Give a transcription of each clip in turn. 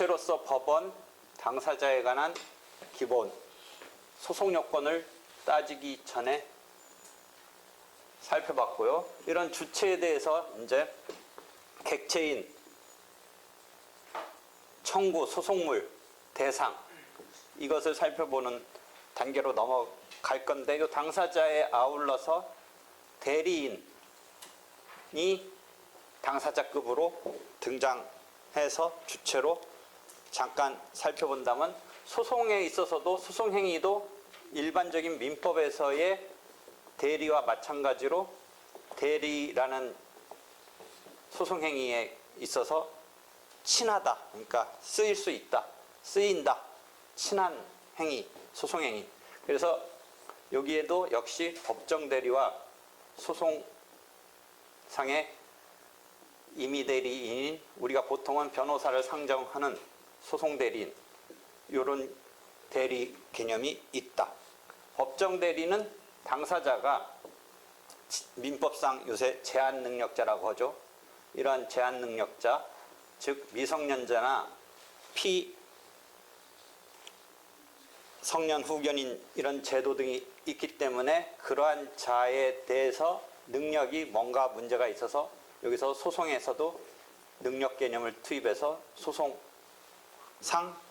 주체로서 법원, 당사자에 관한 기본 소송 요건을 따지기 전에 살펴봤고요. 이런 주체에 대해서 이제 객체인, 청구, 소송물, 대상 이것을 살펴보는 단계로 넘어갈 건데 이 당사자에 아울러서 대리인이 당사자급으로 등장해서 주체로 잠깐 살펴본다면 소송에 있어서도 소송행위도 일반적인 민법에서의 대리와 마찬가지로 대리라는 소송행위에 있어서 친하다. 그러니까 쓰일 수 있다. 쓰인다. 친한 행위, 소송행위. 그래서 여기에도 역시 법정 대리와 소송상의 임의대리인인 우리가 보통은 변호사를 상정하는 소송대리인 이런 대리 개념이 있다. 법정 대리는 당사자가 민법상 요새 제한능력자라고 하죠. 이러한 제한능력자, 즉 미성년자나 피성년 후견인 이런 제도 등이 있기 때문에 그러한 자에 대해서 능력이 뭔가 문제가 있어서 여기서 소송에서도 능력 개념을 투입해서 소송상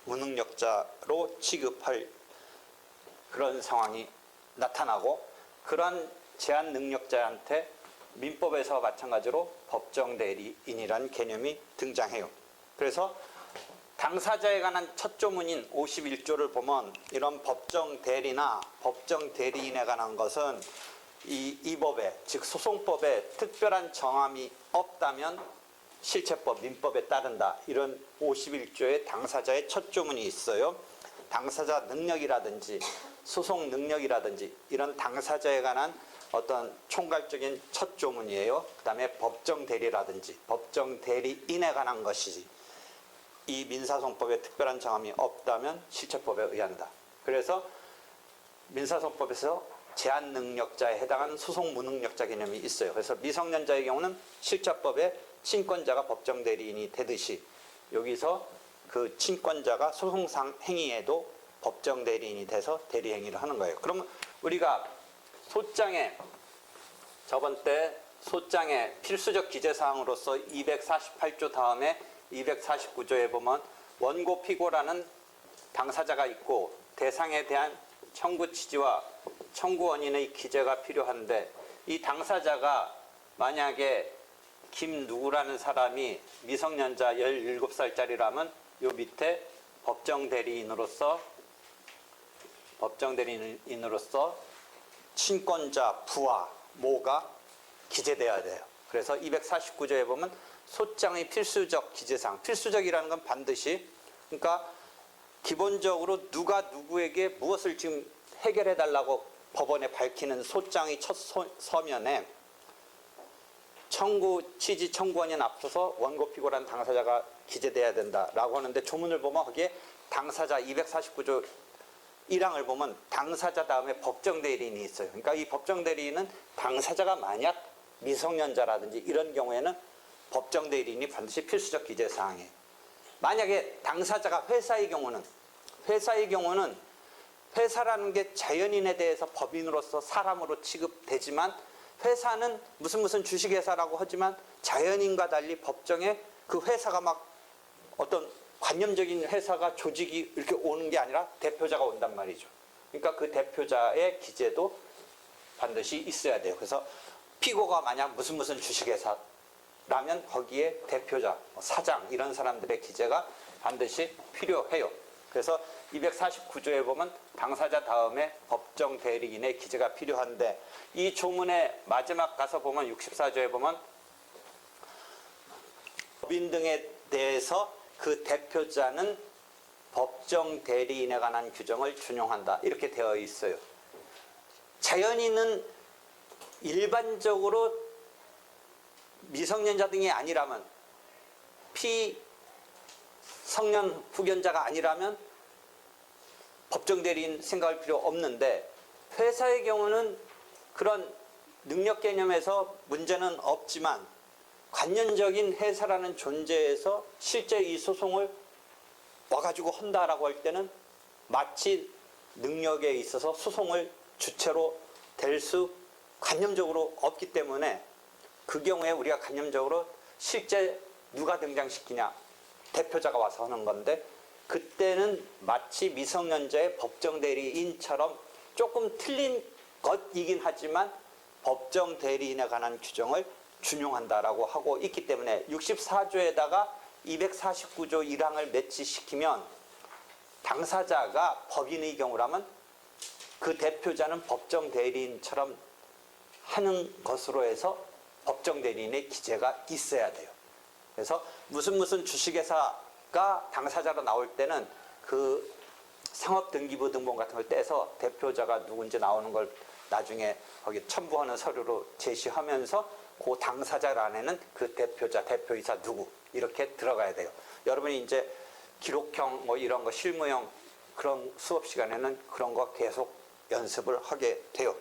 무능력자로 취급할 그런 상황이 나타나고 그러한 제한 능력자한테 민법에서 마찬가지로 법정 대리인이라는 개념이 등장해요. 그래서 당사자에 관한 첫 조문인 51조를 보면 이런 법정 대리나 법정 대리인에 관한 것은 이 법에 즉 소송법에 특별한 정함이 없다면 실체법, 민법에 따른다. 이런 51조의 당사자의 첫 조문이 있어요. 당사자 능력이라든지 소송 능력이라든지 이런 당사자에 관한 어떤 총괄적인 첫 조문이에요. 그 다음에 법정 대리라든지 법정 대리인에 관한 것이지 이 민사소송법에 특별한 정함이 없다면 실체법에 의한다. 그래서 민사소송법에서 제한 능력자에 해당하는 소송 무능력자 개념이 있어요. 그래서 미성년자의 경우는 실체법에 친권자가 법정 대리인이 되듯이 여기서 그 친권자가 소송상 행위에도 법정 대리인이 돼서 대리 행위를 하는 거예요. 그러면 우리가 소장에 저번 때 소장의 필수적 기재사항으로서 248조 다음에 249조에 보면 원고 피고라는 당사자가 있고 대상에 대한 청구 취지와 청구 원인의 기재가 필요한데 이 당사자가 만약에 김누구라는 사람이 미성년자 17살짜리라면 요 밑에 법정 대리인으로서 친권자 부와 모가 기재되어야 돼요. 그래서 249조에 보면 소장의 필수적 기재사항, 필수적이라는 건 반드시 그러니까 기본적으로 누가 누구에게 무엇을 지금 해결해 달라고 법원에 밝히는 소장의 첫 서면에 청구 취지 청구원인 앞서서 원고 피고라는 당사자가 기재돼야 된다라고 하는데 조문을 보면 거기에 당사자 249조 1항을 보면 당사자 다음에 법정 대리인이 있어요. 그러니까 이 법정 대리인은 당사자가 만약 미성년자라든지 이런 경우에는 법정 대리인이 반드시 필수적 기재사항이에요. 만약에 당사자가 회사의 경우는 회사라는 게 자연인에 대해서 법인으로서 사람으로 취급되지만 회사는 무슨 주식회사라고 하지만 자연인과 달리 법정에 그 회사가 막 어떤 관념적인 회사가 조직이 이렇게 오는 게 아니라 대표자가 온단 말이죠. 그러니까 그 대표자의 기재도 반드시 있어야 돼요. 그래서 피고가 만약 무슨 주식회사라면 거기에 대표자, 사장 이런 사람들의 기재가 반드시 필요해요. 그래서 249조에 보면 당사자 다음에 법정 대리인의 기재가 필요한데 이 조문의 마지막 가서 보면 64조에 보면 법인 등에 대해서 그 대표자는 법정 대리인에 관한 규정을 준용한다. 이렇게 되어 있어요. 자연인은 일반적으로 미성년자 등이 아니라면 피성년 후견자가 아니라면 법정 대리인 생각할 필요 없는데 회사의 경우는 그런 능력 개념에서 문제는 없지만 관념적인 회사라는 존재에서 실제 이 소송을 와가지고 한다라고 할 때는 마치 능력에 있어서 소송을 주체로 될 수 관념적으로 없기 때문에 그 경우에 우리가 관념적으로 실제 누가 등장시키냐, 대표자가 와서 하는 건데, 그때는 마치 미성년자의 법정 대리인처럼 조금 틀린 것이긴 하지만 법정 대리인에 관한 규정을 준용한다라고 하고 있기 때문에 64조에다가 249조 1항을 매치시키면 당사자가 법인의 경우라면 그 대표자는 법정 대리인처럼 하는 것으로 해서 법정 대리인의 기재가 있어야 돼요. 그래서 무슨 주식회사가 당사자로 나올 때는 그 상업등기부 등본 같은 걸 떼서 대표자가 누군지 나오는 걸 나중에 거기 첨부하는 서류로 제시하면서 그 당사자란에는 그 대표자, 대표이사 누구 이렇게 들어가야 돼요. 여러분이 이제 기록형 뭐 이런 거 실무형 그런 수업 시간에는 그런 거 계속 연습을 하게 돼요.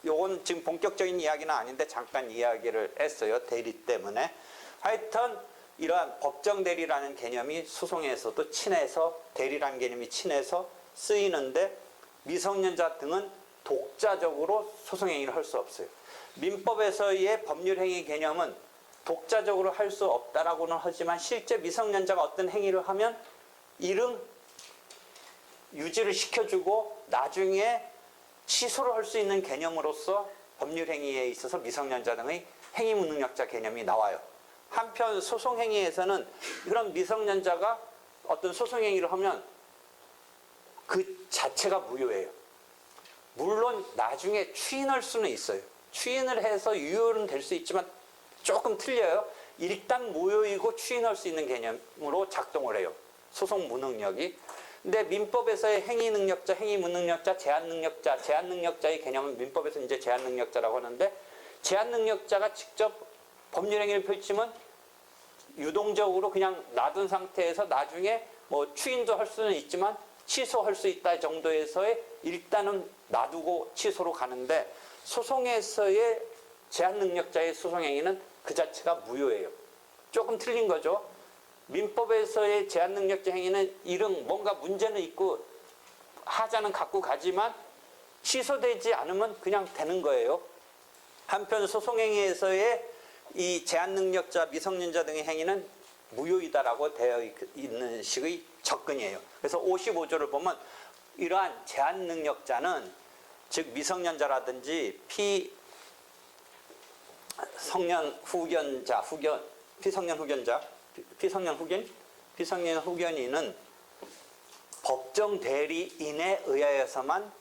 요건 지금 본격적인 이야기는 아닌데 잠깐 이야기를 했어요. 대리 때문에. 하여튼 이러한 법정 대리라는 개념이 소송에서도 친해서, 대리라는 개념이 친해서 쓰이는데 미성년자 등은 독자적으로 소송행위를 할 수 없어요. 민법에서의 법률행위 개념은 독자적으로 할 수 없다라고는 하지만 실제 미성년자가 어떤 행위를 하면 이름 유지를 시켜주고 나중에 취소를 할 수 있는 개념으로서 법률행위에 있어서 미성년자 등의 행위무능력자 개념이 나와요. 한편 소송행위에서는 그런 미성년자가 어떤 소송행위를 하면 그 자체가 무효예요. 물론 나중에 추인할 수는 있어요. 추인을 해서 유효는 될 수 있지만 조금 틀려요. 일단 무효이고 추인할 수 있는 개념으로 작동을 해요. 소송 무능력이. 근데 민법에서의 행위능력자, 행위무능력자, 제한능력자, 제한능력자의 개념은 민법에서 이제 제한능력자라고 하는데, 제한능력자가 직접 법률행위를 펼치면 유동적으로 그냥 놔둔 상태에서 나중에 뭐 추인도 할 수는 있지만 취소할 수 있다 정도에서의 일단은 놔두고 취소로 가는데, 소송에서의 제한능력자의 소송행위는 그 자체가 무효예요. 조금 틀린 거죠. 민법에서의 제한능력자 행위는 이런 뭔가 문제는 있고 하자는 갖고 가지만 취소되지 않으면 그냥 되는 거예요. 한편 소송행위에서의 이 제한능력자, 미성년자 등의 행위는 무효이다라고 되어 있는 식의 접근이에요. 그래서 55조를 보면 이러한 제한능력자는 즉 미성년자라든지 피성년 후견인은 법정 대리인에 의하여서만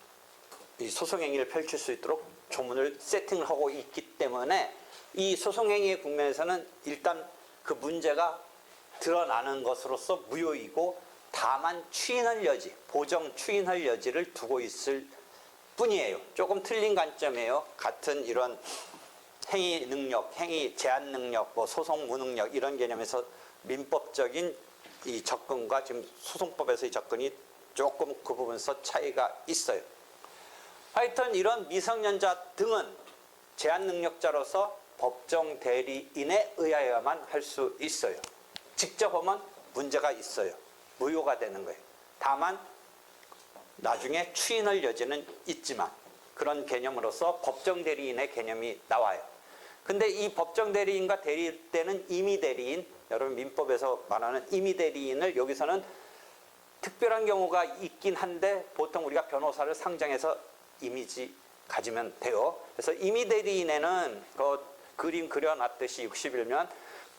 이 소송행위를 펼칠 수 있도록 조문을 세팅을 하고 있기 때문에 이 소송행위의 국면에서는 일단 그 문제가 드러나는 것으로서 무효이고, 다만 추인할 여지, 보정 추인할 여지를 두고 있을 뿐이에요. 조금 틀린 관점이에요. 같은 이런 행위 능력, 행위 제한 능력, 뭐 소송 무능력 이런 개념에서 민법적인 이 접근과 지금 소송법에서의 접근이 조금 그 부분에서 차이가 있어요. 하여튼 이런 미성년자 등은 제한 능력자로서 법정 대리인에 의하여야만 할 수 있어요. 직접 하면 문제가 있어요. 무효가 되는 거예요. 다만 나중에 추인할 여지는 있지만 그런 개념으로서 법정 대리인의 개념이 나와요. 근데 이 법정 대리인과 대리일 때는 임의 대리인, 여러분 민법에서 말하는 임의 대리인을 여기서는 특별한 경우가 있긴 한데 보통 우리가 변호사를 상정해서 이미지 가지면 돼요. 그래서 임의 대리인에는 그 그림 그려놨듯이 60일면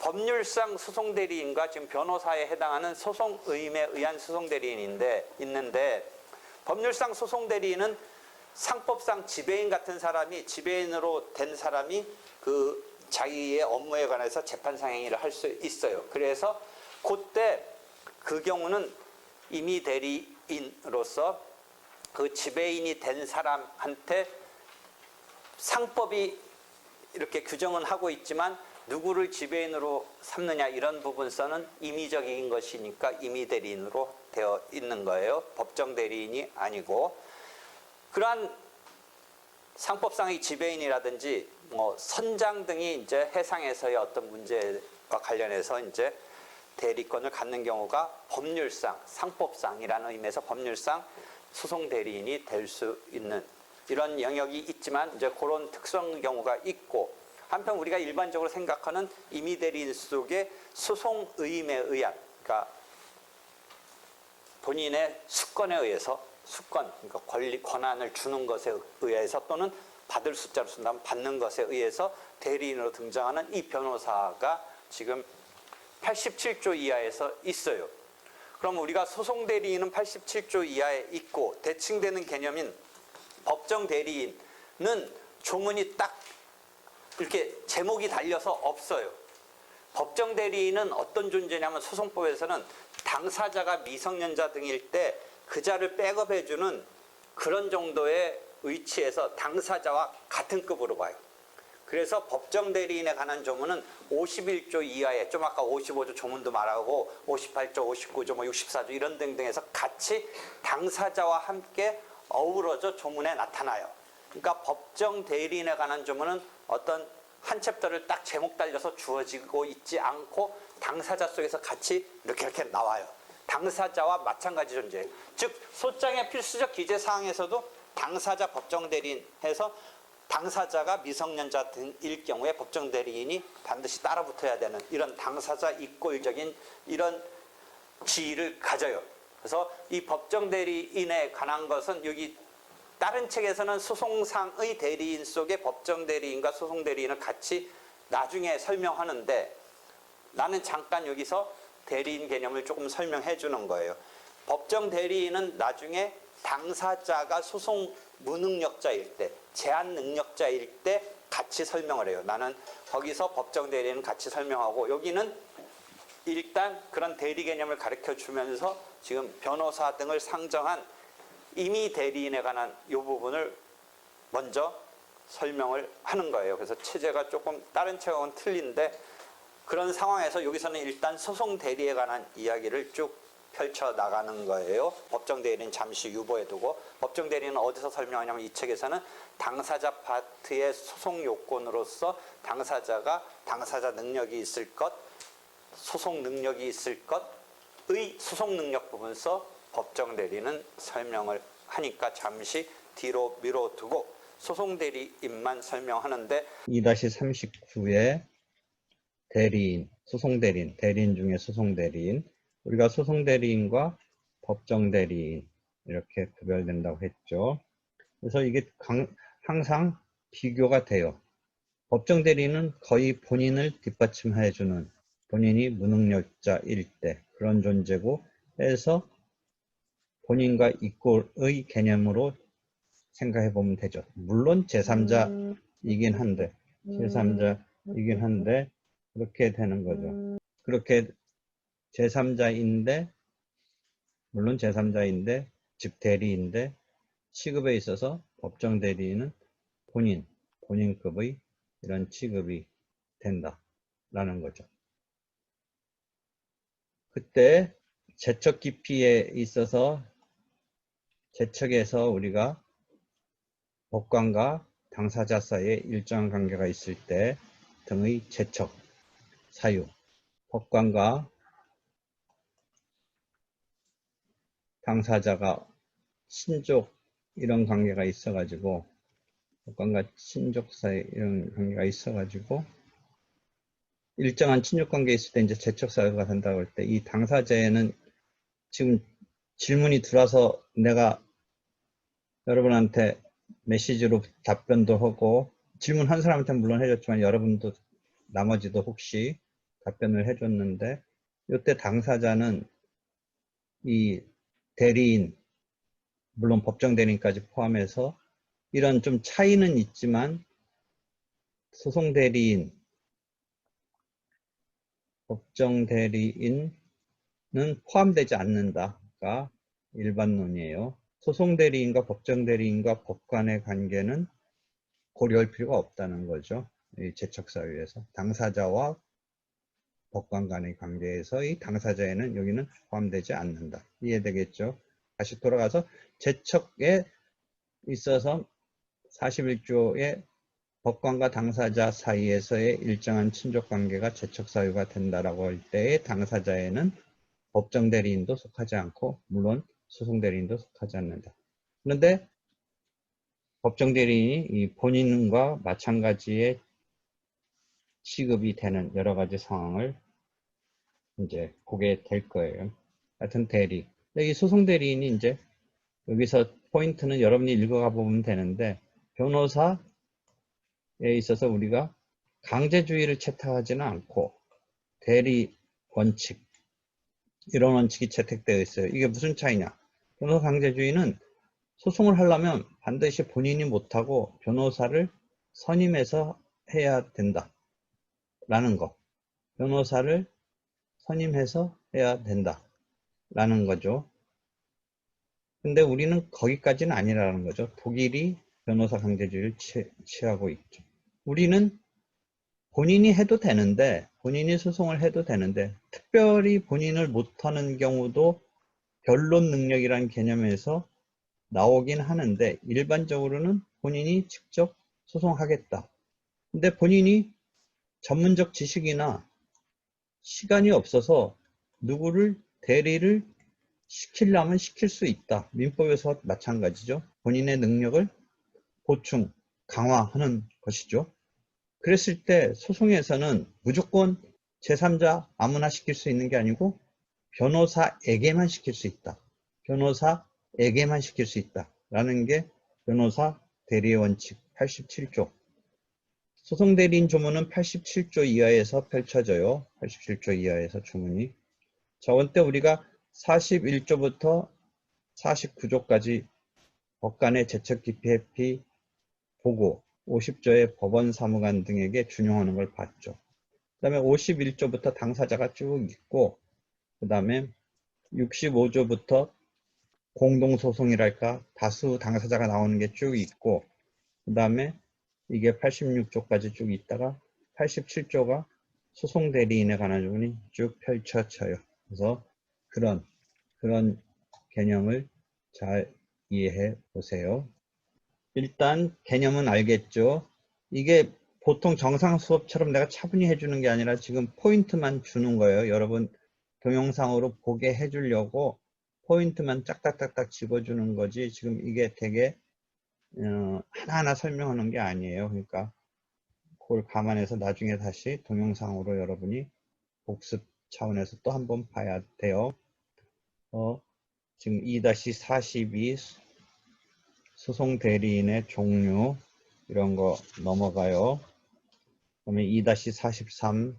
법률상 소송 대리인과 지금 변호사에 해당하는 소송 의임에 의한 소송 대리인인데 있는데, 법률상 소송 대리인은 상법상 지배인 같은 사람이, 지배인으로 된 사람이 그 자기의 업무에 관해서 재판상 행위를 할 수 있어요. 그래서 그때 그 경우는 임의 대리인으로서 그 지배인이 된 사람한테 상법이 이렇게 규정은 하고 있지만 누구를 지배인으로 삼느냐 이런 부분서는 임의적인 것이니까 임의 대리인으로 되어 있는 거예요. 법정 대리인이 아니고. 그러한 상법상의 지배인이라든지 뭐 선장 등이 이제 해상에서의 어떤 문제와 관련해서 이제 대리권을 갖는 경우가 법률상, 상법상이라는 의미에서 법률상 소송 대리인이 될 수 있는 이런 영역이 있지만 이제 그런 특수한 경우가 있고, 한편 우리가 일반적으로 생각하는 임의 대리인 속에 소송 의임에 의한, 그러니까 본인의 수권에 의해서, 수권, 그러니까 권리, 권한을 주는 것에 의해서 또는 받을 숫자로 쓴다면 받는 것에 의해서 대리인으로 등장하는 이 변호사가 지금 87조 이하에서 있어요. 그럼 우리가 소송 대리인은 87조 이하에 있고, 대칭되는 개념인 법정 대리인은 조문이 딱 이렇게 제목이 달려서 없어요. 법정 대리인은 어떤 존재냐면 소송법에서는 당사자가 미성년자 등일 때 그 자를 백업해주는 그런 정도의 위치에서 당사자와 같은 급으로 봐요. 그래서 법정 대리인에 관한 조문은 51조 이하에, 좀 아까 55조 조문도 말하고 58조, 59조, 64조 이런 등등해서 같이 당사자와 함께 어우러져 조문에 나타나요. 그러니까 법정 대리인에 관한 조문은 어떤 한 챕터를 딱 제목 달려서 주어지고 있지 않고 당사자 속에서 같이 이렇게 나와요. 당사자와 마찬가지 존재. 즉 소장의 필수적 기재 사항에서도 당사자 법정 대리인 해서 당사자가 미성년자 등일 경우에 법정 대리인이 반드시 따라붙어야 되는 이런 당사자 입고일적인 이런 지위를 가져요. 그래서 이 법정 대리인에 관한 것은 여기 다른 책에서는 소송상의 대리인 속에 법정 대리인과 소송 대리인을 같이 나중에 설명하는데, 나는 잠깐 여기서 대리인 개념을 조금 설명해 주는 거예요. 법정 대리인은 나중에 당사자가 소송 무능력자일 때, 제한 능력자일 때 같이 설명을 해요. 나는 거기서 법정 대리인은 같이 설명하고, 여기는 일단 그런 대리 개념을 가르쳐 주면서 지금 변호사 등을 상정한 임의 대리인에 관한 이 부분을 먼저 설명을 하는 거예요. 그래서 체제가 조금 다른 책하고는 틀린데, 그런 상황에서 여기서는 일단 소송 대리에 관한 이야기를 쭉 펼쳐 나가는 거예요. 법정 대리는 잠시 유보해 두고, 법정 대리는 어디서 설명하냐면 이 책에서는 당사자 파트의 소송 요건으로서 당사자가 당사자 능력이 있을 것, 소송 능력이 있을 것의 소송 능력 부분서 법정 대리는 설명을 하니까 잠시 뒤로 미뤄두고 소송 대리인만 설명하는데, 2-39에 대리인, 소송 대리인, 대리인 중에 소송 대리인, 우리가 소송 대리인과 법정 대리인 이렇게 구별된다고 했죠. 그래서 이게 항상 비교가 돼요. 법정 대리인은 거의 본인을 뒷받침해주는, 본인이 무능력자일 때 그런 존재고 해서 본인과 이꼴의 개념으로 생각해 보면 되죠. 물론 제3자이긴 한데, 제3자이긴 한데 그렇게 되는 거죠. 그렇게 제3자인데, 물론 제3자인데, 즉 대리인데, 취급에 있어서 법정 대리인은 본인급의 이런 취급이 된다라는 거죠. 그때 재척 기피에 있어서 재척에서 우리가 법관과 당사자 사이에 일정한 관계가 있을 때 등의 재척 사유, 법관과 당사자가 친족 이런 관계가 있어가지고, 법관과 친족 사이 이런 관계가 있어가지고 일정한 친족 관계에 있을 때 이제 재척 사유가 된다고 할 때, 이 당사자에는 지금 질문이 들어와서 내가 여러분한테 메시지로 답변도 하고, 질문한 사람한테는 물론 해줬지만 여러분도 나머지도 혹시 답변을 해줬는데, 이때 당사자는 이 대리인, 물론 법정 대리인까지 포함해서 이런 좀 차이는 있지만 소송 대리인, 법정 대리인은 포함되지 않는다가 일반론이에요. 소송 대리인과 법정 대리인과 법관의 관계는 고려할 필요가 없다는 거죠. 이 재척사유에서 당사자와 법관 간의 관계에서 이 당사자에는 여기는 포함되지 않는다. 이해되겠죠? 다시 돌아가서 재척에 있어서 41조의 법관과 당사자 사이에서의 일정한 친족 관계가 재척 사유가 된다라고 할 때의 당사자에는 법정 대리인도 속하지 않고 물론 소송 대리인도 속하지 않는다. 그런데 법정 대리인이 이 본인과 마찬가지의 취급이 되는 여러 가지 상황을 이제 보게 될 거예요. 하여튼 대리. 이 소송 대리인이 이제 여기서 포인트는 여러분이 읽어가 보면 되는데, 변호사에 있어서 우리가 강제주의를 채택하지는 않고 대리 원칙, 이런 원칙이 채택되어 있어요. 이게 무슨 차이냐? 변호사 강제주의는 소송을 하려면 반드시 본인이 못하고 변호사를 선임해서 해야 된다 라는 거. 변호사를 선임해서 해야 된다 라는 거죠. 근데 우리는 거기까지는 아니라는 거죠. 독일이 변호사 강제주의를 취하고 있죠. 우리는 본인이 해도 되는데, 본인이 소송을 해도 되는데, 특별히 본인을 못하는 경우도 변론 능력이라는 개념에서 나오긴 하는데, 일반적으로는 본인이 직접 소송하겠다. 근데 본인이 전문적 지식이나 시간이 없어서 누구를 대리를 시키려면 시킬 수 있다. 민법에서 마찬가지죠. 본인의 능력을 보충, 강화하는 것이죠. 그랬을 때 소송에서는 무조건 제3자 아무나 시킬 수 있는 게 아니고 변호사에게만 시킬 수 있다. 변호사에게만 시킬 수 있다. 라는 게 변호사 대리의 원칙 87조. 소송 대리인 조문은 87조 이하에서 펼쳐져요. 87조 이하에서 조문이. 저번 때 우리가 41조부터 49조까지 법관의 재척 기피 회피 보고 50조의 법원 사무관 등에게 준용하는 걸 봤죠. 그 다음에 51조부터 당사자가 쭉 있고, 그 다음에 65조부터 공동소송이랄까 다수 당사자가 나오는 게 쭉 있고, 그 다음에 이게 86조까지 쭉 있다가 87조가 소송 대리인에 관한 부분이 쭉 펼쳐져요. 그래서 그런 개념을 잘 이해해 보세요. 일단 개념은 알겠죠? 이게 보통 정상 수업처럼 내가 차분히 해주는 게 아니라 지금 포인트만 주는 거예요. 여러분 동영상으로 보게 해주려고 포인트만 짝딱딱딱 집어주는 거지, 지금 이게 되게 하나하나 설명하는 게 아니에요. 그러니까 그걸 감안해서 나중에 다시 동영상으로 여러분이 복습 차원에서 또 한번 봐야 돼요. 지금 2-42 소송 대리인의 종류 이런 거 넘어가요. 그다음에 2-43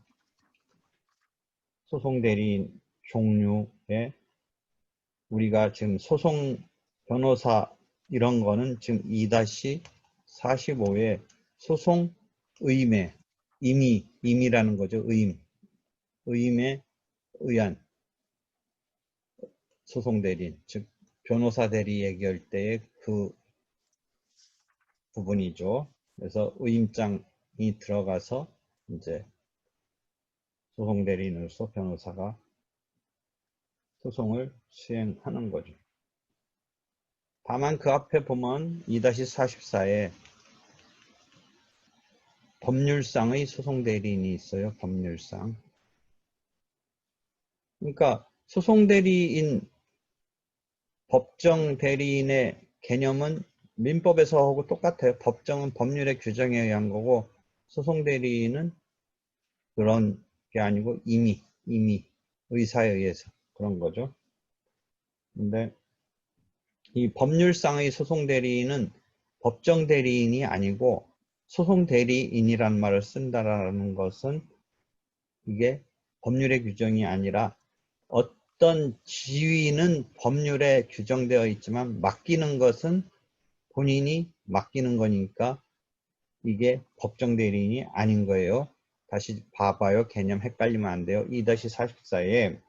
소송 대리인 종류에 우리가 지금 소송 변호사 이런 거는 지금 2-45에 소송 의매, 임의라는 거죠. 의임에 의한 소송 대리인, 즉 변호사 대리 얘기할 때의 그 부분이죠. 그래서 의임장이 들어가서 이제 소송 대리인으로서 변호사가 소송을 수행하는 거죠. 다만 그 앞에 보면 2-44에 법률상의 소송 대리인이 있어요. 법률상. 그러니까 소송 대리인, 법정 대리인의 개념은 민법에서 하고 똑같아요. 법정은 법률의 규정에 의한 거고, 소송 대리인은 그런 게 아니고 임의, 의사에 의해서 그런 거죠. 근데 이 법률상의 소송 대리인은 법정 대리인이 아니고 소송 대리인이라는 말을 쓴다라는 것은 이게 법률의 규정이 아니라 어떤 지위는 법률에 규정되어 있지만 맡기는 것은 본인이 맡기는 거니까 이게 법정 대리인이 아닌 거예요. 다시 봐봐요. 개념 헷갈리면 안 돼요. 2-44에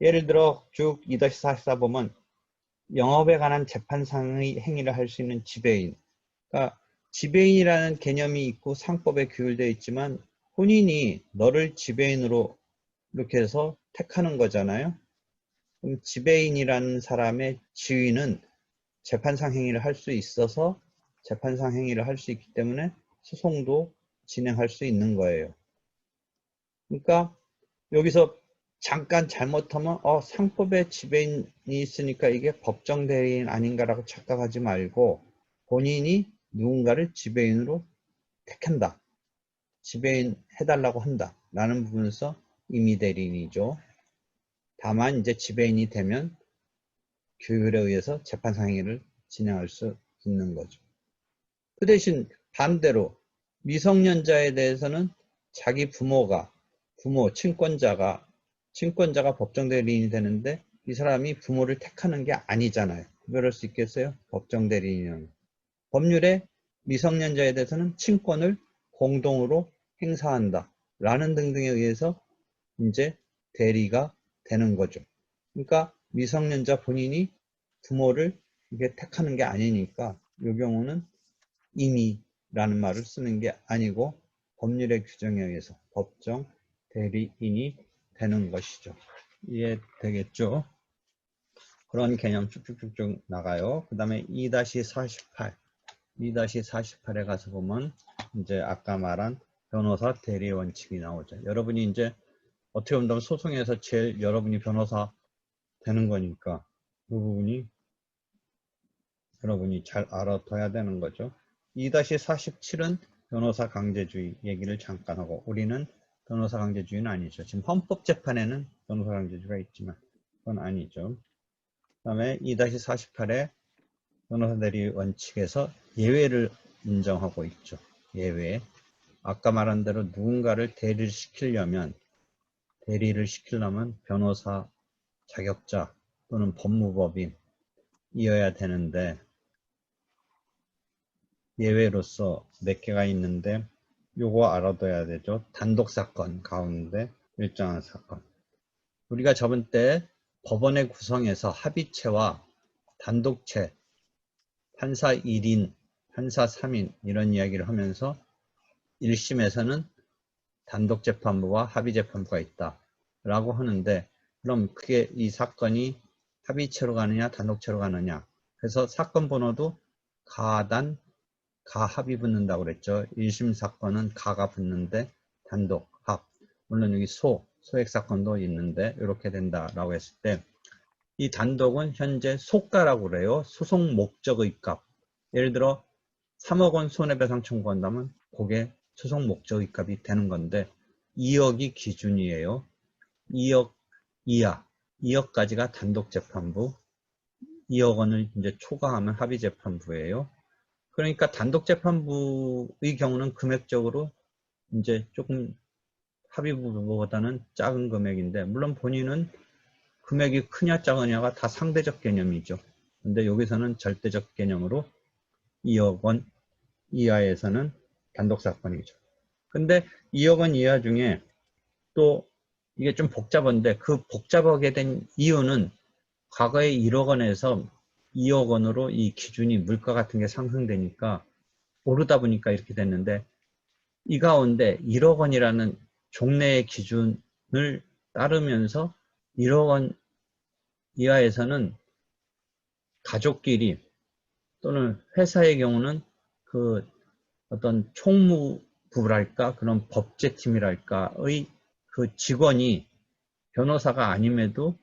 예를 들어 쭉 2-44 보면 영업에 관한 재판상의 행위를 할 수 있는 지배인. 그러니까 지배인이라는 개념이 있고 상법에 규율되어 있지만 본인이 너를 지배인으로 이렇게 해서 택하는 거잖아요. 그럼 지배인이라는 사람의 지위는 재판상 행위를 할 수 있어서 재판상 행위를 할 수 있기 때문에 소송도 진행할 수 있는 거예요. 그러니까 여기서 잠깐 잘못하면 상법에 지배인이 있으니까 이게 법정 대리인 아닌가라고 착각하지 말고 본인이 누군가를 지배인으로 택한다. 지배인 해달라고 한다. 라는 부분에서 임의 대리인이죠. 다만 이제 지배인이 되면 규율에 의해서 재판상행위를 진행할 수 있는 거죠. 그 대신 반대로 미성년자에 대해서는 자기 부모가 친권자가 법정 대리인이 되는데 이 사람이 부모를 택하는 게 아니잖아요. 구별할 수 있겠어요? 법정 대리인은. 법률에 미성년자에 대해서는 친권을 공동으로 행사한다. 라는 등등에 의해서 이제 대리가 되는 거죠. 그러니까 미성년자 본인이 부모를 이게 택하는 게 아니니까 이 경우는 임의라는 말을 쓰는 게 아니고 법률의 규정에 의해서 법정 대리인이 되는 것이죠. 이해되겠죠? 그런 개념 쭉쭉쭉쭉 나가요. 그 다음에 2-48. 2-48에 가서 보면 이제 아까 말한 변호사 대리 원칙이 나오죠. 여러분이 이제 어떻게 보면 소송에서 제일 여러분이 변호사 되는 거니까 그 부분이 여러분이 잘 알아둬야 되는 거죠. 2-47은 변호사 강제주의 얘기를 잠깐 하고 우리는 변호사 강제주의는 아니죠. 지금 헌법재판에는 변호사 강제주의가 있지만 그건 아니죠. 그 다음에 2-48에 변호사 대리 원칙에서 예외를 인정하고 있죠. 예외. 아까 말한 대로 누군가를 대리를 시키려면 변호사 자격자 또는 법무법인이어야 되는데 예외로서 몇 개가 있는데 요거 알아둬야 되죠. 단독사건 가운데 일정한 사건. 우리가 저번 때 법원의 구성에서 합의체와 단독체, 판사 1인, 판사 3인 이런 이야기를 하면서 1심에서는 단독재판부와 합의재판부가 있다 라고 하는데 그럼 그게 이 사건이 합의체로 가느냐 단독체로 가느냐 그래서 사건 번호도 가단 가합이 붙는다고 그랬죠. 1심 사건은 가가 붙는데 단독 합 물론 여기 소액 사건도 있는데 이렇게 된다라고 했을 때 이 단독은 현재 소가라고 그래요. 소송 목적의 값. 예를 들어 3억 원 손해배상 청구한다면 그게 소송 목적의 값이 되는 건데 2억이 기준이에요. 2억 이하 2억까지가 단독재판부 2억 원을 이제 초과하면 합의재판부예요. 그러니까 단독재판부의 경우는 금액적으로 이제 조금 합의부보다는 작은 금액인데 물론 본인은 금액이 크냐 작으냐가 다 상대적 개념이죠. 근데 여기서는 절대적 개념으로 2억 원 이하에서는 단독사건이죠. 근데 2억 원 이하 중에 또 이게 좀 복잡한데 그 복잡하게 된 이유는 과거에 1억 원에서 2억 원으로 이 기준이 물가 같은 게 상승되니까 오르다 보니까 이렇게 됐는데 이 가운데 1억 원이라는 종래의 기준을 따르면서 1억 원 이하에서는 가족끼리 또는 회사의 경우는 그 어떤 총무부랄까 그런 법제팀이랄까의 그 직원이 변호사가 아님에도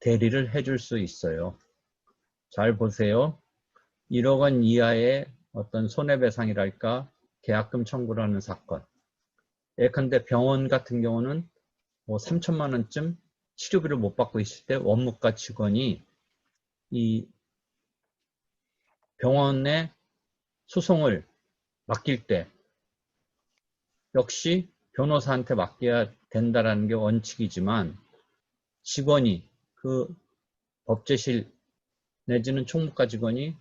대리를 해줄 수 있어요. 잘 보세요. 1억 원 이하의 어떤 손해배상이랄까 계약금 청구를 하는 사건. 예컨대 병원 같은 경우는 뭐 3천만 원쯤 치료비를 못 받고 있을 때 원무과 직원이 이 병원의 소송을 맡길 때 역시 변호사한테 맡겨야 된다라는 게 원칙이지만 직원이 그 법제실 내지는 총무과 직원이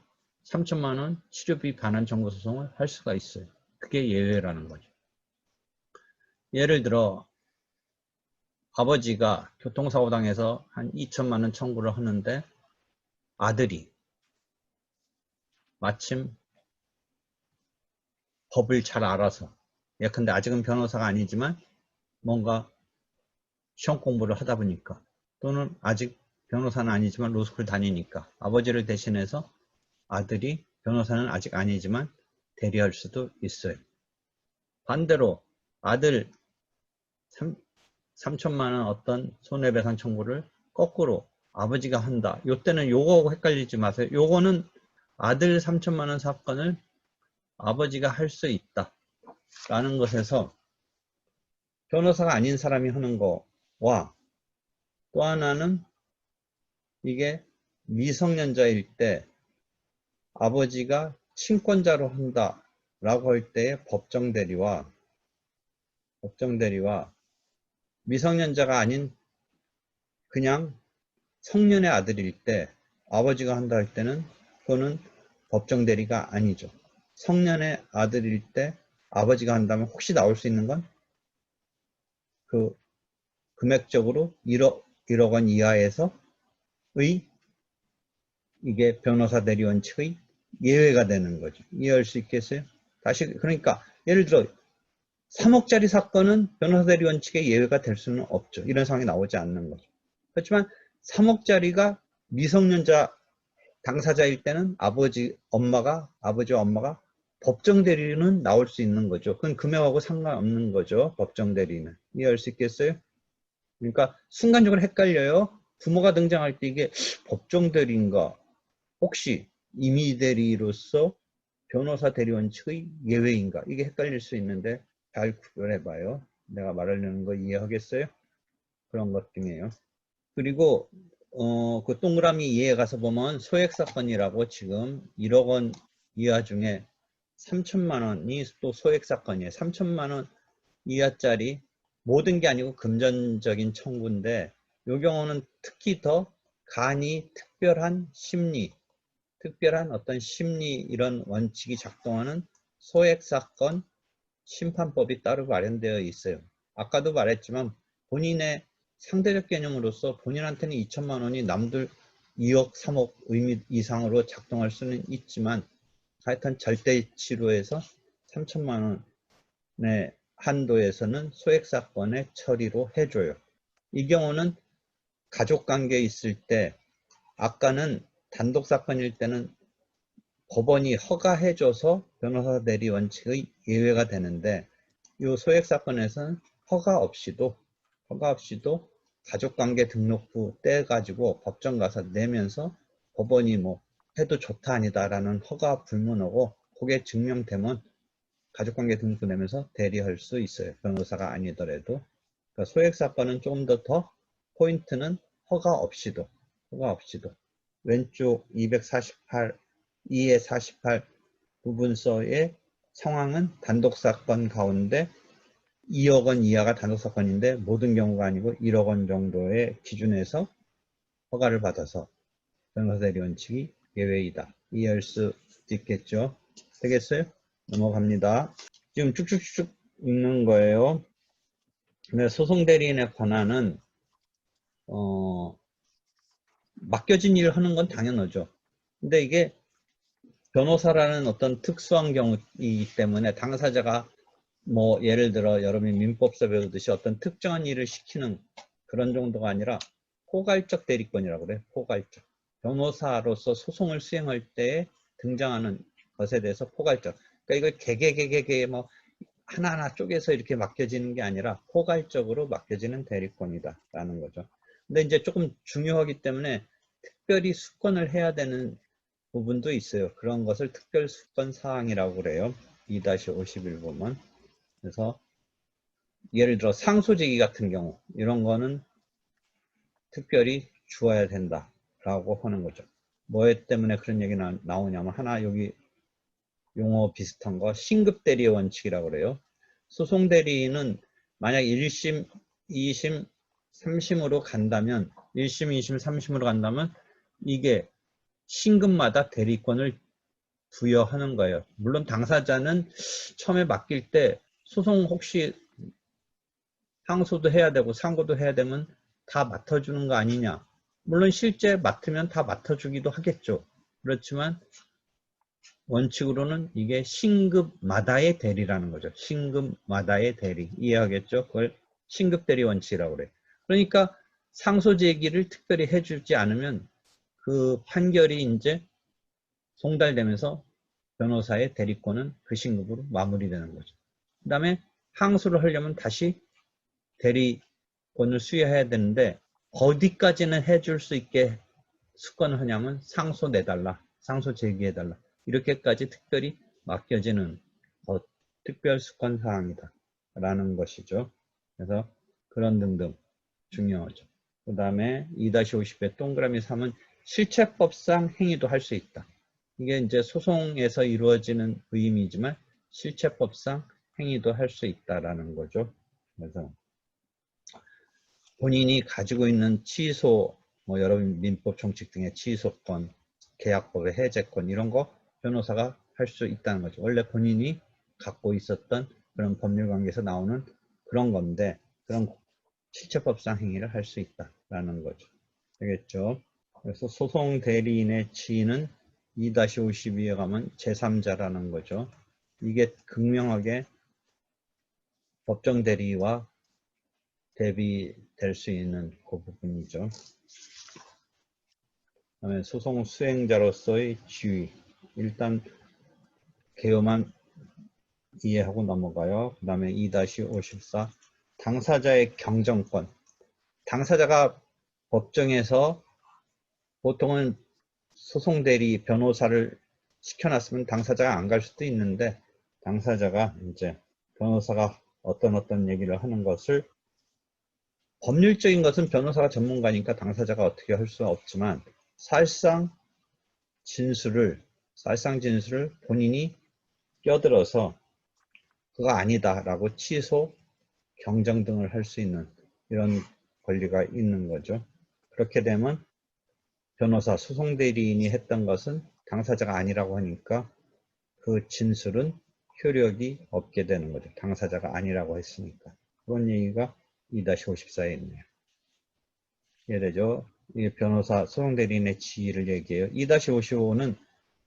3천만 원 치료비 반환 청구 소송을 할 수가 있어요. 그게 예외라는 거죠. 예를 들어 아버지가 교통사고 당해서 한 2천만 원 청구를 하는데 아들이 마침 법을 잘 알아서 예컨대 아직은 변호사가 아니지만 뭔가 시험 공부를 하다 보니까 또는 아직 변호사는 아니지만 로스쿨 다니니까 아버지를 대신해서 아들이 변호사는 아직 아니지만 대리할 수도 있어요. 반대로 아들 3천만 원 어떤 손해배상 청구를 거꾸로 아버지가 한다. 요때는 요거하고 헷갈리지 마세요. 요거는 아들 3천만 원 사건을 아버지가 할 수 있다 라는 것에서 변호사가 아닌 사람이 하는 거와 또 하나는 이게 미성년자일 때 아버지가 친권자로 한다 라고 할 때의 법정 대리와 미성년자가 아닌 그냥 성년의 아들일 때 아버지가 한다 할 때는 그거는 법정 대리가 아니죠. 성년의 아들일 때 아버지가 한다면 혹시 나올 수 있는 건 그 금액적으로 1억 원 이하에서의 이게 변호사 대리 원칙의 예외가 되는 거죠. 이해할 수 있겠어요? 다시 그러니까 예를 들어 3억짜리 사건은 변호사 대리 원칙의 예외가 될 수는 없죠. 이런 상황이 나오지 않는 거죠. 그렇지만 3억짜리가 미성년자 당사자일 때는 아버지와 엄마가 법정 대리는 나올 수 있는 거죠. 그건 금액하고 상관없는 거죠. 법정 대리는. 이해할 수 있겠어요? 그러니까 순간적으로 헷갈려요. 부모가 등장할 때 이게 법정 대리인가 혹시 임의 대리로서 변호사 대리 원칙의 예외인가 이게 헷갈릴 수 있는데 잘 구별해 봐요. 내가 말하려는 거 이해하겠어요? 그런 것 중에요. 그리고 그 동그라미 이해에 가서 보면 소액사건이라고 지금 1억 원 이하 중에 3천만 원이 또 소액사건이에요. 3천만 원 이하짜리 모든 게 아니고 금전적인 청구인데 이 경우는 특히 더 간이 특별한 어떤 심리 이런 원칙이 작동하는 소액사건 심판법이 따로 마련되어 있어요. 아까도 말했지만 본인의 상대적 개념으로서 본인한테는 2천만 원이 남들 2억, 3억 의미 이상으로 작동할 수는 있지만 하여튼 절대치로에서 3천만 원의 한도에서는 소액사건의 처리로 해줘요. 이 경우는 가족관계에 있을 때 아까는 단독사건일 때는 법원이 허가해줘서 변호사 대리 원칙의 예외가 되는데 이 소액사건에서는 허가 없이도 가족관계 등록부 떼가지고 법정 가서 내면서 법원이 뭐 해도 좋다 아니다라는 허가 불문하고 그게 증명되면 가족관계 등록부 내면서 대리할 수 있어요. 변호사가 아니더라도. 그러니까 소액사건은 조금 더 포인트는 허가 없이도 왼쪽 248 2의 48 부분서의 상황은 단독사건 가운데 2억 원 이하가 단독사건인데 모든 경우가 아니고 1억 원 정도의 기준에서 허가를 받아서 변호사 대리 원칙이 예외이다. 이해할 수 있겠죠? 되겠어요? 넘어갑니다. 지금 쭉쭉쭉 읽는 거예요. 근데 소송 대리인의 권한은 맡겨진 일을 하는 건 당연하죠. 근데 이게 변호사라는 어떤 특수한 경우이기 때문에 당사자가 뭐 예를 들어 여러분이 민법서 배우듯이 어떤 특정한 일을 시키는 그런 정도가 아니라 포괄적 대리권이라고 그래요. 포괄적. 변호사로서 소송을 수행할 때 등장하는 것에 대해서 포괄적. 그러니까 이걸 개개개개개 뭐 하나하나 쪼개서 이렇게 맡겨지는 게 아니라 포괄적으로 맡겨지는 대리권이다 라는 거죠. 근데 이제 조금 중요하기 때문에 특별히 수권을 해야 되는 부분도 있어요. 그런 것을 특별 수권 사항이라고 그래요. 2-51 보면. 그래서 예를 들어 상소제기 같은 경우 이런 거는 특별히 주어야 된다 라고 하는 거죠. 뭐 때문에 그런 얘기 나오냐면 하나 여기 용어 비슷한 거 신급대리의 원칙이라고 그래요. 소송대리는 만약 1심, 2심, 3심으로 간다면 1심, 2심, 3심으로 간다면 이게 신급마다 대리권을 부여하는 거예요. 물론 당사자는 처음에 맡길 때 소송 혹시 항소도 해야 되고 상고도 해야 되면 다 맡아주는 거 아니냐. 물론 실제 맡으면 다 맡아주기도 하겠죠. 그렇지만 원칙으로는 이게 신급마다의 대리라는 거죠. 신급마다의 대리. 이해하겠죠? 그걸 신급대리 원칙이라고 그래요. 그러니까 상소 제기를 특별히 해주지 않으면 그 판결이 이제 송달되면서 변호사의 대리권은 그 신급으로 마무리되는 거죠. 그 다음에 항소를 하려면 다시 대리권을 수여해야 되는데 어디까지는 해줄 수 있게 수권을 하냐면 상소 내달라, 상소 제기해달라 이렇게까지 특별히 맡겨지는 특별 수권 사항이다 라는 것이죠. 그래서 그런 등등 중요하죠. 그 다음에 2-50의 동그라미 3은 실체법상 행위도 할 수 있다. 이게 이제 소송에서 이루어지는 의미이지만 실체법상 행위도 할 수 있다라는 거죠. 그래서 본인이 가지고 있는 취소, 여러 민법 총칙 등의 취소권, 계약법의 해제권 이런 거 변호사가 할 수 있다는 거죠. 원래 본인이 갖고 있었던 그런 법률 관계에서 나오는 그런 건데 그런 실체법상 행위를 할 수 있다라는 거죠. 되겠죠? 그래서 소송 대리인의 지위는 2-52에 가면 제3자라는 거죠. 이게 극명하게 법정 대리와 대비될 수 있는 그 부분이죠. 그다음에 소송 수행자로서의 지위. 일단 개요만 이해하고 넘어가요. 그 다음에 2-54 당사자의 경정권. 당사자가 법정에서 보통은 소송 대리 변호사를 시켜놨으면 당사자가 안 갈 수도 있는데 당사자가 이제 변호사가 어떤 얘기를 하는 것을 법률적인 것은 변호사가 전문가니까 당사자가 어떻게 할 수 없지만 사실상 진술을 본인이 껴들어서 그거 아니다라고 취소, 경정 등을 할 수 있는 이런 권리가 있는 거죠. 그렇게 되면 변호사, 소송 대리인이 했던 것은 당사자가 아니라고 하니까 그 진술은 효력이 없게 되는 거죠. 당사자가 아니라고 했으니까. 그런 얘기가 2-54에 있네요. 이해되죠? 이게 변호사, 소송 대리인의 지위를 얘기해요. 2-55는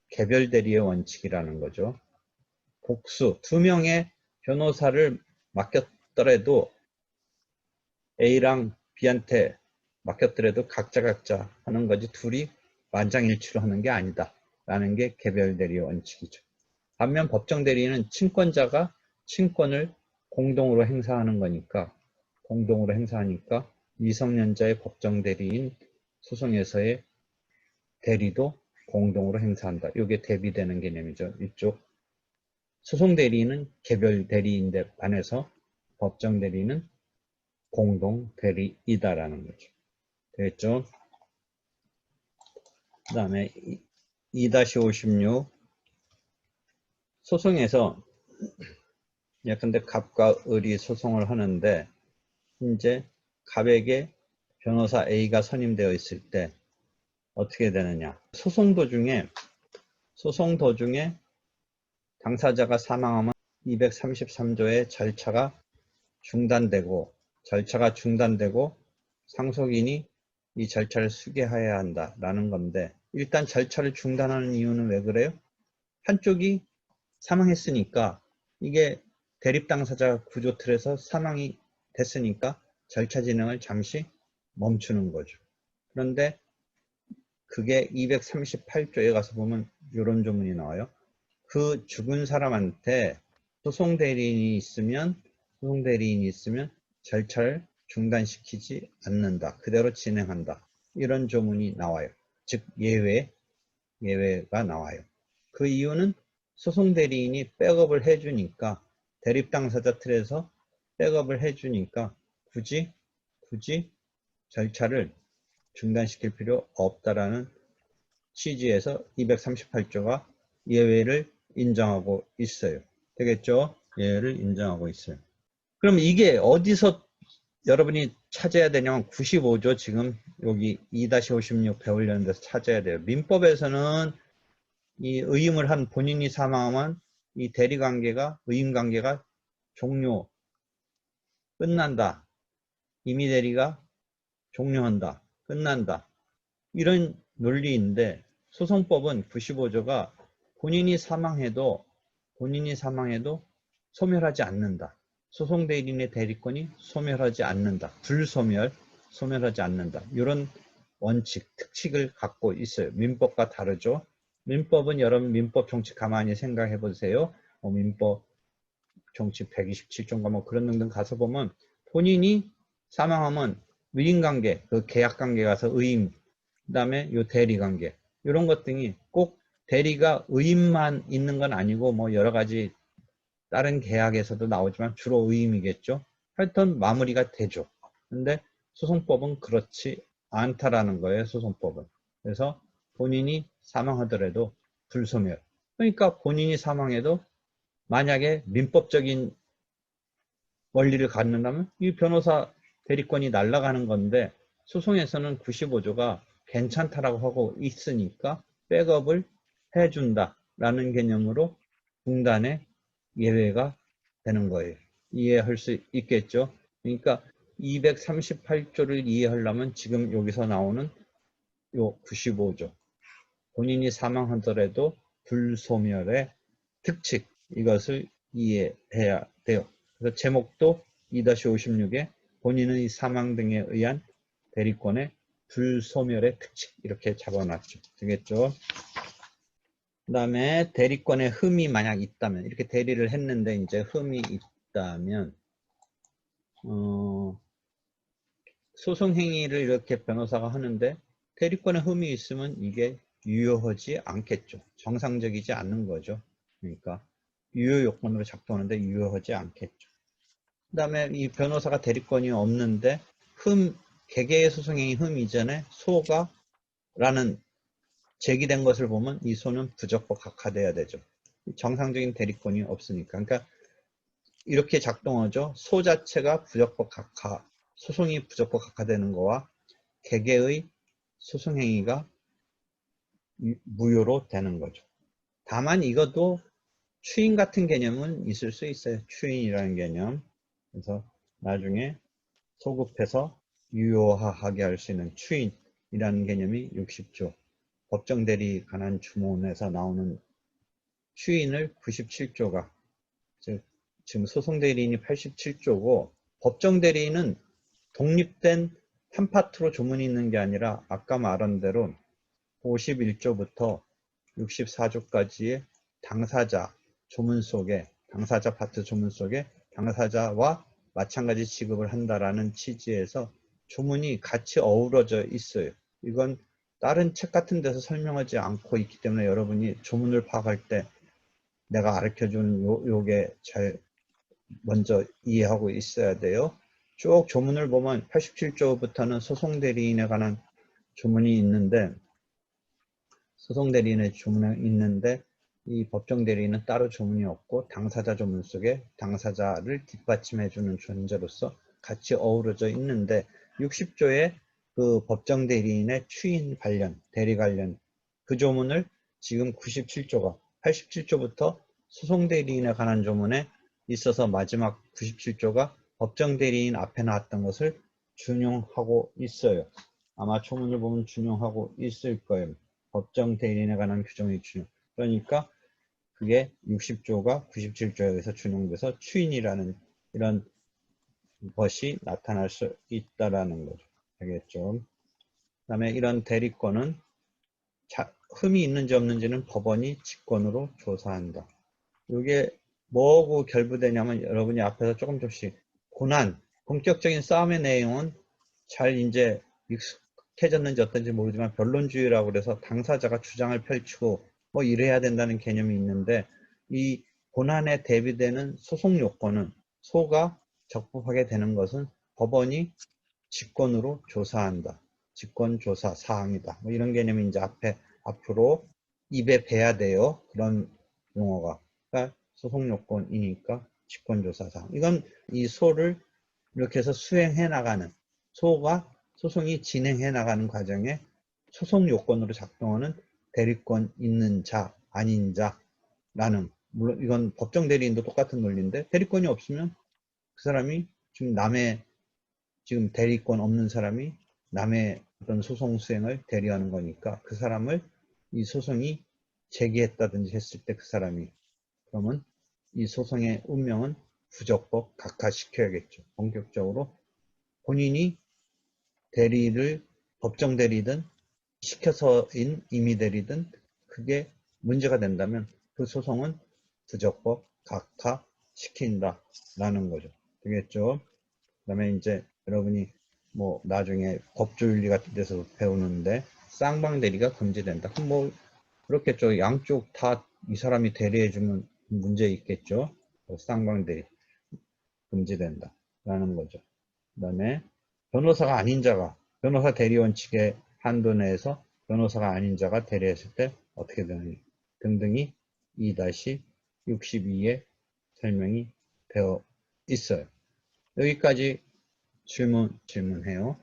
개별 대리의 원칙이라는 거죠. 복수, 2명의 변호사를 맡겼더라도 A랑 B한테 맡겼더라도 각자 하는 거지 둘이 만장일치로 하는 게 아니다 라는 게 개별 대리의 원칙이죠. 반면 법정 대리는 친권자가 친권을 공동으로 행사하는 거니까 미성년자의 법정 대리인 소송에서의 대리도 공동으로 행사한다. 이게 대비되는 개념이죠. 이쪽 소송 대리인은 개별 대리인데 반해서 법정 대리는 공동 대리이다라는 거죠. 되겠죠? 그 다음에 2-56 소송에서 예컨대 갑과 을이 소송을 하는데 이제 갑에게 변호사 A가 선임되어 있을 때 어떻게 되느냐? 소송 도중에 당사자가 사망하면 233조의 절차가 중단되고 상속인이 이 절차를 수개해야 한다라는 건데 일단 절차를 중단하는 이유는 왜 그래요? 한쪽이 사망했으니까 이게 대립당사자 구조 틀에서 사망이 됐으니까 절차 진행을 잠시 멈추는 거죠. 그런데 그게 238조에 가서 보면 이런 조문이 나와요. 그 죽은 사람한테 소송 대리인이 있으면 절차를 중단시키지 않는다. 그대로 진행한다. 이런 조문이 나와요. 즉 예외가 나와요. 그 이유는 소송 대리인이 백업을 해주니까 대립당사자 틀에서 백업을 해주니까 굳이 절차를 중단시킬 필요 없다라는 취지에서 238조가 예외를 인정하고 있어요. 되겠죠? 예외를 인정하고 있어요. 그럼 이게 어디서 여러분이 찾아야 되냐면 95조 지금 여기 2-56 배우려는 데서 찾아야 돼요. 민법에서는 이 의임을 한 본인이 사망하면 이 대리관계가 의임관계가 끝난다. 임의 대리가 종료한다. 끝난다. 이런 논리인데 소송법은 95조가 본인이 사망해도 소멸하지 않는다. 소송 대리인의 대리권이 소멸하지 않는다. 소멸하지 않는다. 이런 원칙, 특칙을 갖고 있어요. 민법과 다르죠. 민법은 여러분 민법 정치 가만히 생각해 보세요. 민법 정치 127조인가 뭐 그런 등등 가서 보면 본인이 사망하면 위임관계, 그 계약관계 가서 의임, 그 다음에 요 대리관계 이런 것 등이 꼭 대리가 의임만 있는 건 아니고 뭐 여러 가지 다른 계약에서도 나오지만 주로 의임이겠죠. 하여튼 마무리가 되죠. 근데 소송법은 그렇지 않다라는 거예요. 소송법은. 그래서 본인이 사망하더라도 불소멸. 그러니까 본인이 사망해도 만약에 민법적인 원리를 갖는다면 이 변호사 대리권이 날아가는 건데 소송에서는 95조가 괜찮다라고 하고 있으니까 백업을 해준다라는 개념으로 중단의 예외가 되는 거예요. 이해할 수 있겠죠? 그러니까 238조를 이해하려면 지금 여기서 나오는 요 95조 본인이 사망하더라도 불소멸의 특칙 이것을 이해해야 돼요. 그래서 제목도 2-56에 본인의 사망 등에 의한 대리권의 불소멸의 특칙 이렇게 잡아놨죠. 되겠죠? 그 다음에 대리권에 흠이 만약 있다면 이렇게 대리를 했는데 이제 흠이 있다면 소송 행위를 이렇게 변호사가 하는데 대리권에 흠이 있으면 이게 유효하지 않겠죠. 정상적이지 않는 거죠. 그러니까 유효 요건으로 작동하는데 유효하지 않겠죠. 그 다음에 이 변호사가 대리권이 없는데 개개의 소송행위 흠 이전에 소가 라는 제기된 것을 보면 이 소는 부적법 각하돼야 되죠. 정상적인 대리권이 없으니까. 그러니까 이렇게 작동하죠. 소 자체가 부적법 각하, 소송이 부적법 각하되는 거와 개개의 소송행위가 무효로 되는 거죠. 다만 이것도 추인 같은 개념은 있을 수 있어요. 추인이라는 개념. 그래서 나중에 소급해서 유효하게 할 수 있는 추인이라는 개념이 60조 법정 대리 관한 주문에서 나오는 추인을 97조가 즉 지금 소송 대리인이 87조고 법정 대리인은 독립된 한 파트로 조문이 있는 게 아니라 아까 말한 대로 51조부터 64조까지의 당사자 조문 속에 당사자 파트 조문 속에 당사자와 마찬가지 취급을 한다라는 취지에서 조문이 같이 어우러져 있어요. 이건 다른 책 같은 데서 설명하지 않고 있기 때문에 여러분이 조문을 파악할 때 내가 가르쳐준 요게 잘 먼저 이해하고 있어야 돼요. 쭉 조문을 보면 87조부터는 소송 대리인에 관한 조문이 있는데 소송 대리인의 조문이 있는데 이 법정 대리인은 따로 조문이 없고 당사자 조문 속에 당사자를 뒷받침해주는 존재로서 같이 어우러져 있는데 60조의 그 법정 대리인의 추인 관련, 대리 관련 그 조문을 지금 97조가 87조부터 소송 대리인에 관한 조문에 있어서 마지막 97조가 법정 대리인 앞에 나왔던 것을 준용하고 있어요. 아마 조문을 보면 준용하고 있을 거예요. 법정 대리인에 관한 규정이 준용. 그러니까 그게 60조가 97조에서 준용돼서 추인이라는 이런 것이 나타날 수 있다라는 거죠. 알겠죠? 그 다음에 이런 대리권은 흠이 있는지 없는지는 법원이 직권으로 조사한다. 이게 뭐하고 결부되냐면 여러분이 앞에서 조금씩 고난, 본격적인 싸움의 내용은 잘 이제 익숙해졌는지 어떤지 모르지만 변론주의라고 그래서 당사자가 주장을 펼치고 뭐 이래야 된다는 개념이 있는데 이 고난에 대비되는 소송 요건은 소가 적법하게 되는 것은 법원이 직권으로 조사한다. 직권조사 사항이다. 뭐 이런 개념이 이제 앞으로 입에 배야 돼요. 그런 용어가. 그러니까 소송 요건이니까 직권조사 사항. 이건 이 소를 이렇게 해서 수행해 나가는 소가 소송이 진행해 나가는 과정에 소송 요건으로 작동하는 대리권 있는 자, 아닌 자라는 물론 이건 법정 대리인도 똑같은 논리인데 대리권이 없으면 그 사람이 지금 대리권 없는 사람이 남의 어떤 소송 수행을 대리하는 거니까 그 사람을 이 소송이 제기했다든지 했을 때 그 사람이 그러면 이 소송의 운명은 부적법 각하시켜야겠죠. 본격적으로 본인이 대리를 법정 대리든 시켜서인 임의 대리든 그게 문제가 된다면 그 소송은 부적법 각하시킨다 라는 거죠. 되겠죠? 그 다음에 이제 여러분이 뭐 나중에 법조윤리 같은 데서 배우는데 쌍방대리가 금지된다. 그럼 뭐 그렇겠죠. 양쪽 다 이 사람이 대리해주면 문제 있겠죠. 쌍방대리 금지된다 라는 거죠. 그 다음에 변호사가 아닌 자가 변호사 대리 원칙의 한도 내에서 변호사가 아닌 자가 대리했을 때 어떻게 되느냐 등등이 2-62에 설명이 되어 있어요. 여기까지 질문해요.